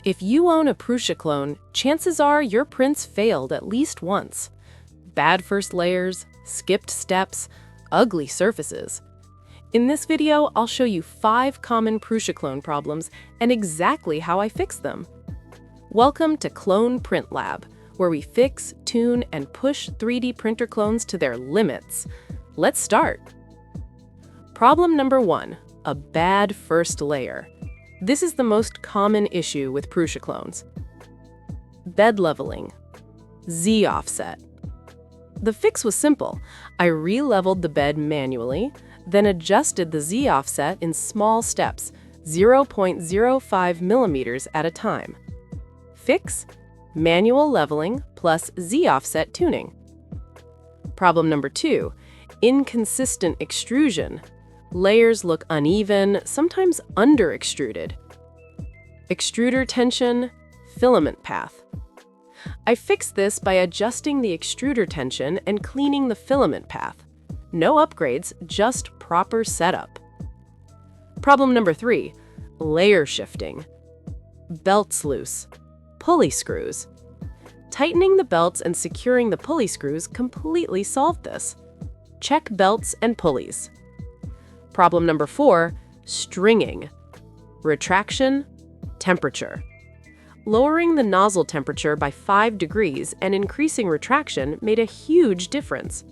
If you own a Prusa clone, chances are your prints failed at least once. Bad first layers, skipped steps, ugly surfaces. In this video, I'll show you 5 common Prusa clone problems and exactly how I fix them. Welcome to Clone Print Lab, where we fix, tune, and push 3D printer clones to their limits. Let's start. Problem number 1, a bad first layer. This is the most common issue with Prusa clones. Bed leveling, Z offset. The fix was simple. I re-leveled the bed manually, then adjusted the Z offset in small steps, 0.05 millimeters at a time. Fix, manual leveling plus Z offset tuning. Problem number 2, inconsistent extrusion. Layers look uneven, sometimes under-extruded. Extruder tension, filament path. I fixed this by adjusting the extruder tension and cleaning the filament path. No upgrades, just proper setup. Problem number 3, layer shifting. Belts loose, pulley screws. Tightening the belts and securing the pulley screws completely solved this. Check belts and pulleys. Problem number 4, stringing. Retraction, temperature. Lowering the nozzle temperature by 5 degrees and increasing retraction made a huge difference.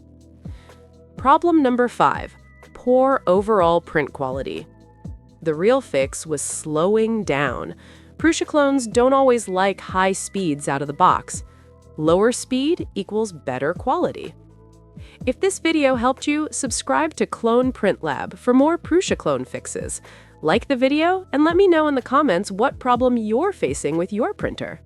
Problem number 5, poor overall print quality. The real fix was slowing down. Prusa clones don't always like high speeds out of the box. Lower speed equals better quality. If this video helped you, subscribe to Clone Print Lab for more Prusa clone fixes. Like the video and let me know in the comments what problem you're facing with your printer.